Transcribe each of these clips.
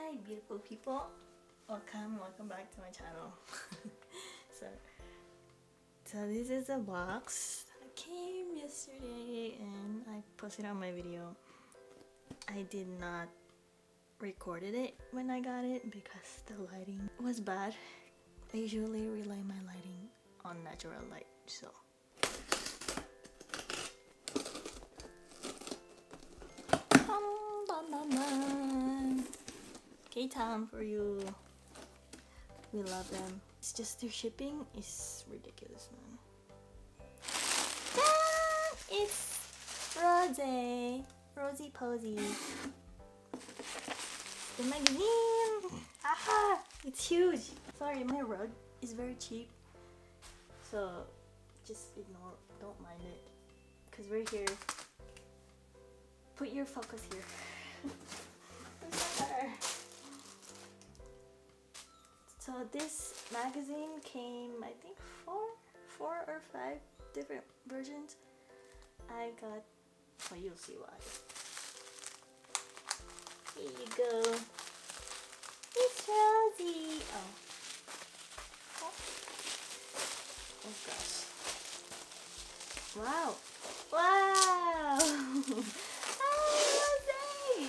Hi beautiful people, welcome back to my channel. so this is a box that came yesterday and I posted on my video. I did not recorded it when I got it because the lighting was bad. I usually rely my lighting on natural light, so K-Tom for you. We love them. It's just their shipping is ridiculous, man. It's Rosé. Rosy Posy. The magazine. Aha! It's huge. Sorry, my rug is very cheap. So just ignore, don't mind it. Cause we're here. Put your focus here. So this magazine came, I think, four or five different versions. I got, well, you'll see why. Here you go. It's Rosie. Oh gosh. Wow. Wow. Hi, Rosé.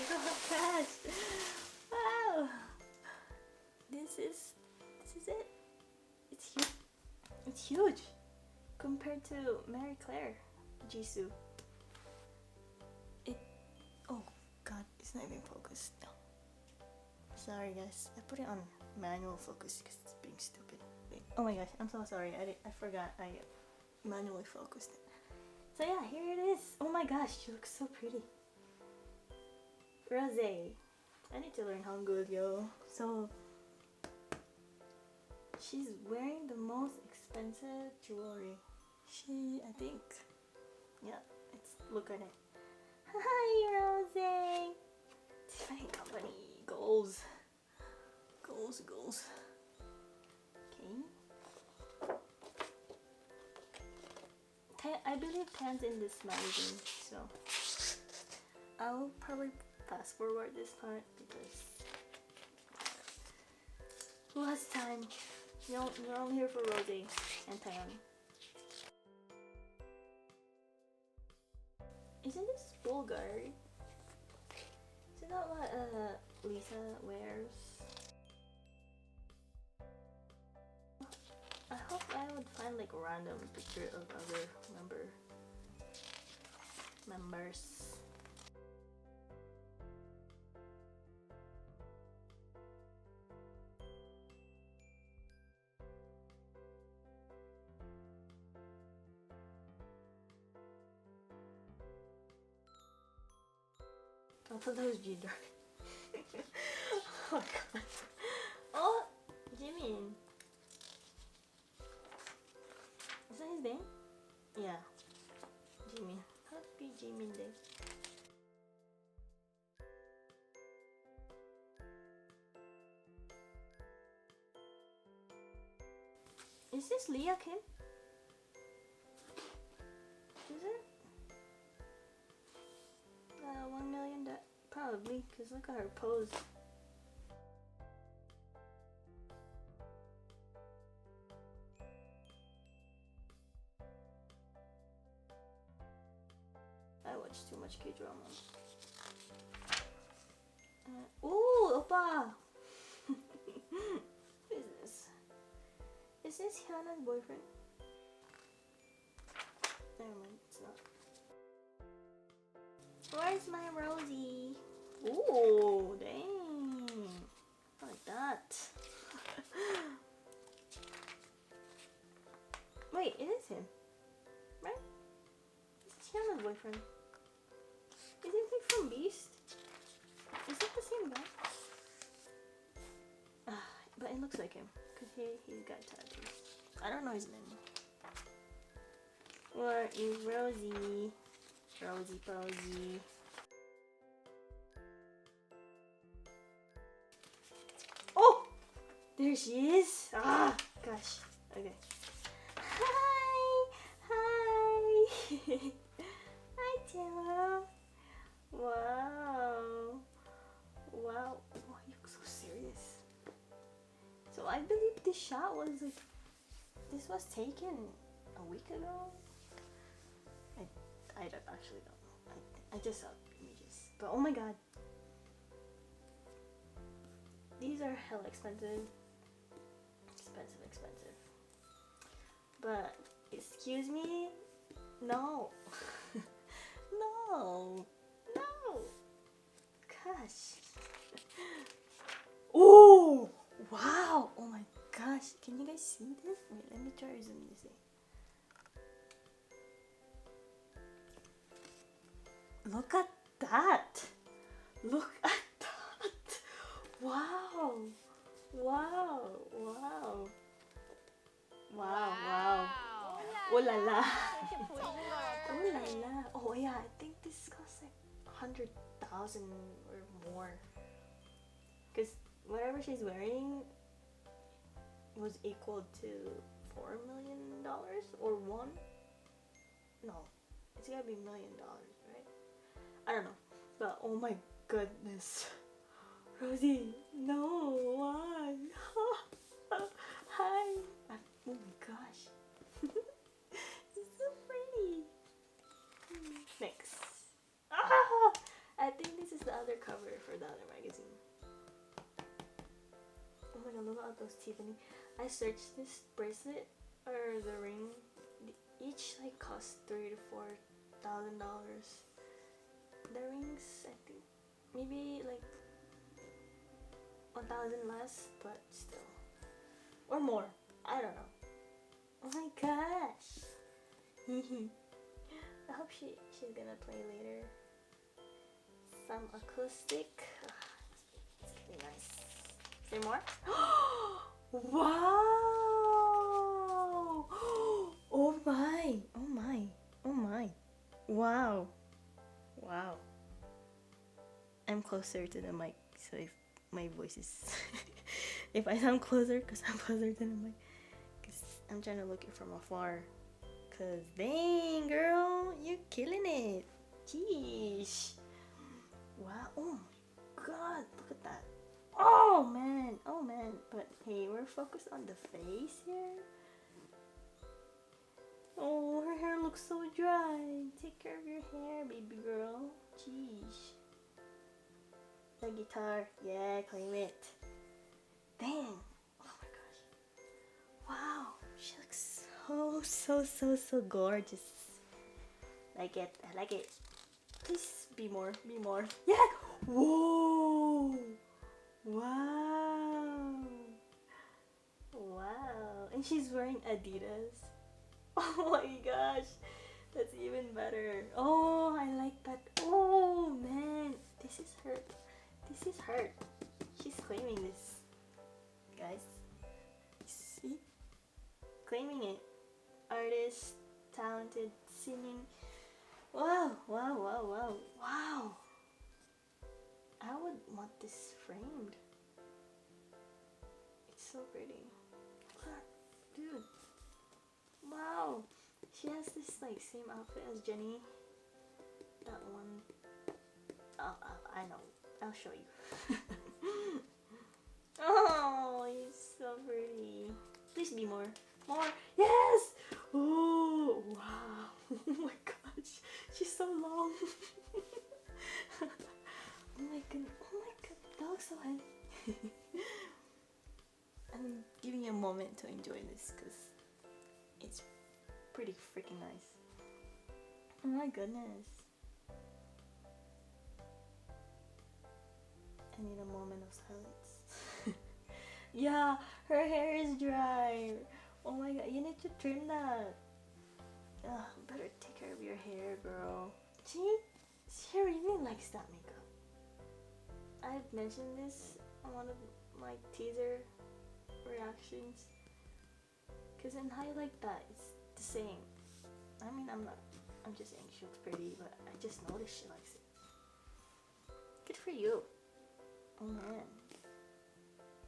Oh gosh. Wow. This is it. It's huge. It's huge compared to Mary Claire Jisoo. Oh god, it's not even focused. No. Sorry guys, I put it on manual focus because it's being stupid. Wait. Oh my gosh, I'm so sorry. I forgot I manually focused it. So yeah, here it is. Oh my gosh, she looks so pretty. Rosé. I need to learn Hangul, yo. So she's wearing the most expensive jewelry. I think, yeah, look at it. Hi, Rosé. Tiffany Company, goals. Okay. I believe Tan's in this magazine, so I'll probably fast forward this part because who has time? You're only here for Rosé and Tan. Isn't this Bulgari? Isn't that what Lisa wears? I hope I would find like a random picture of other members. I thought that was Jinder. Oh god. Oh, Jimin. Is that his name? Yeah. Jimin. Happy Jimin Day. Is this Leah Kim? Is it? 1 million, probably, because look at her pose. I watch too much K-drama. Ooh, oppa! Who is this? Is this Hyun's boyfriend? Never mind, it's not. Where's my Rosie? Ooh, dang. Like that. Wait, it is him. Right? It's Hyun's boyfriend. Isn't he from Beast? Is it the same guy? But it looks like him. Because he's got tattoos. I don't know his name. Where is Rosie? Rosy Posy. Oh! There she is! Ah! Gosh. Okay. Hi! Hi, Taylor. Wow. Oh, you look so this shot was like, this was taken a week ago. I don't actually don't know. I just saw images. But oh my god. These are hell expensive. Expensive. But excuse me? No. No. Gosh. Oh! Wow! Oh my gosh. Can you guys see this? Wait, let me try to zoom this in. Look at that! Look at that! Wow! Oh la la! Oh la la! Oh yeah, I think this costs like 100,000 or more. Because whatever she's wearing was equal to $4 million or one? No, it's gotta be $1 million, right? I don't know. But oh my goodness. Rosie, no, why? Hi. Oh my gosh. It's so pretty. Next. I think this is the other cover for the other magazine. Oh my god, look at those Tiffany. I searched this bracelet or the ring. Each like cost $3,000 to $4,000. The rings, I think maybe like 1,000 less, but still, or more. I don't know. Oh my gosh. I hope she's gonna play later. Some acoustic. It's gonna be nice. Is there more? Wow! Oh my! Wow! I'm closer to the mic, so if my voice is if I sound closer, because I'm closer to the mic, because I'm trying to look it from afar. Cause dang girl, you're killing it. Jeez. Wow. Oh my god, look at that. Oh man. But hey, we're focused on the face here. Oh, her hair looks so dry. Take care of your hair, baby girl. Jeez. The guitar. Yeah, claim it. Dang. Oh my gosh. Wow. She looks so gorgeous. I like it. Please be more. Yeah. Whoa. Wow. And she's wearing Adidas. Oh my gosh. That's even better. Oh, I like that. Oh man. This is her. She's claiming this. Guys. See? Claiming it. Artist, talented, singing. Wow. I would want this framed. It's so pretty. Dude. Wow. She has this like same outfit as Jennie. That one. I know. I'll show you. Oh, it's so pretty. Please be more. Yes! Oh, wow. Oh my gosh. She's so long. Oh my god. That looks so heavy. I'm giving you a moment to enjoy this because it's pretty freaking nice. Oh my goodness. I need a moment of silence. Yeah, her hair is dry. Oh my god, you need to trim that. Better take care of your hair, girl. She really likes that makeup. I've mentioned this on one of my teaser reactions. Cause in highlight that, it's the same. I mean, I'm just saying she looks pretty, but I just noticed she likes it. Good for you. Oh man.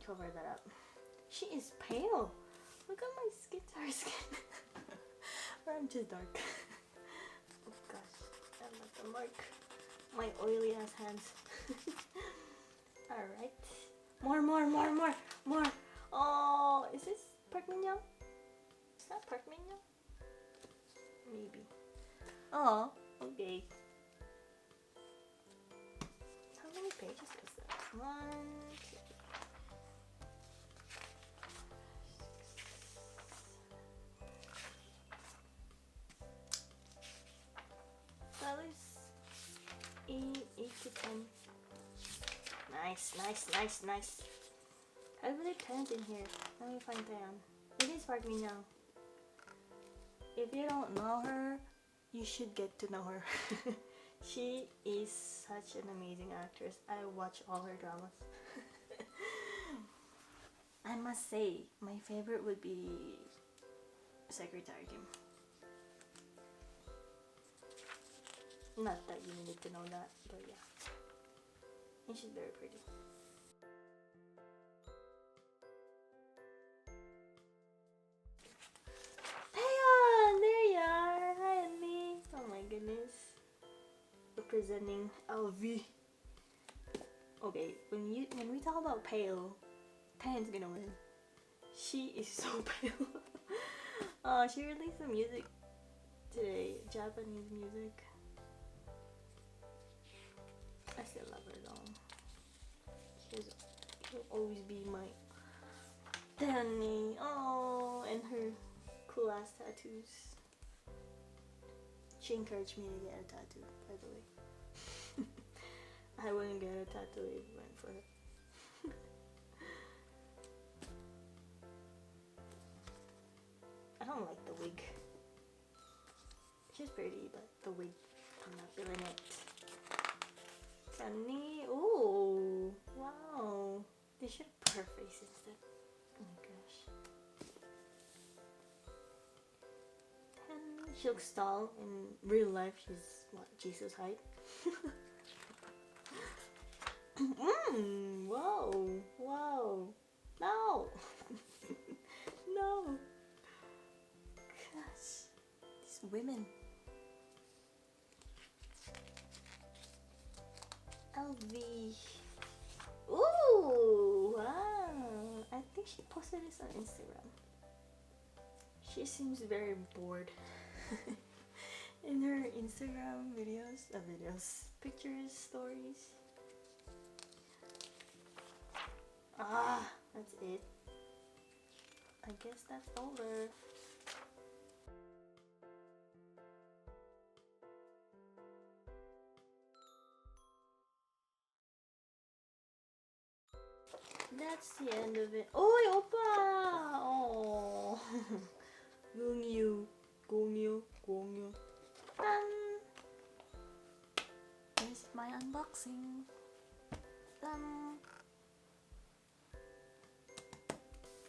Cover that up. She is pale. Look at my skin. Or I'm just dark. Oh gosh. I love the mark. My oily ass hands. Alright. More. Oh, is this Park Min Young? Is that Park Min Young? Maybe. Oh, okay. How many pages is that? 1, 2, 6. That is 8 to 10. Nice, nice, nice, nice. I believe Taeyeon's in here. Let me find Taeyeon. It is Park Min Young. If you don't know her, you should get to know her. She is such an amazing actress. I watch all her dramas. I must say, my favorite would be Secretary Kim. Not that you needed to know that, but yeah. And she's very pretty. Taeyeon! There you are! Hi, Annie! Oh my goodness. Representing LV. Okay, when we talk about pale, Taeyeon's gonna win. She is so pale. She released some music today, Japanese music. I still love her though. She'll always be my Danny. Oh, and her cool ass tattoos. She encouraged me to get a tattoo, by the way. I wouldn't get a tattoo if it went for her. I don't like the wig. She's pretty, but the wig, I'm not feeling it. Sunny, ooh, wow. They should put her face instead. Oh my gosh. She looks tall. In real life, she's what, Jesus height? Whoa, whoa, no, no. Gosh, these women. LV. Ooh, wow. I think she posted this on Instagram. She seems very bored. In her Instagram videos, pictures, stories. Ah, that's it. I guess that's over. That's the end of it. Oi, oppa! Oh. 공유, 공유, 공유. Done. Here's my unboxing. Done.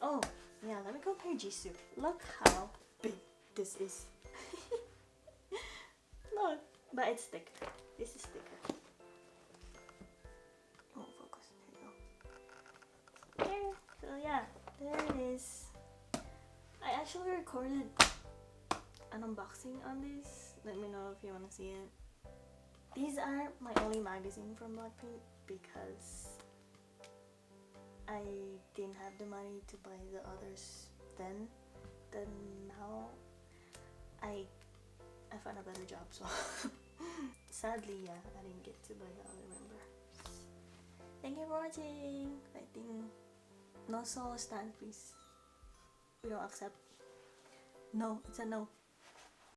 Oh, yeah, let me compare Jisoo. Look how big this is. Look, but it's thicker. This is thicker. Oh, focus. There you go. There. So yeah, there it is. I actually recorded an unboxing on this. Let me know if you want to see it. These are my only magazine from Blackpink because I didn't have the money to buy the others then. Then now I found a better job, so sadly, yeah, I didn't get to buy the other members. Thank you for watching. I think no solo stand, please. We don't accept. No, it's a no.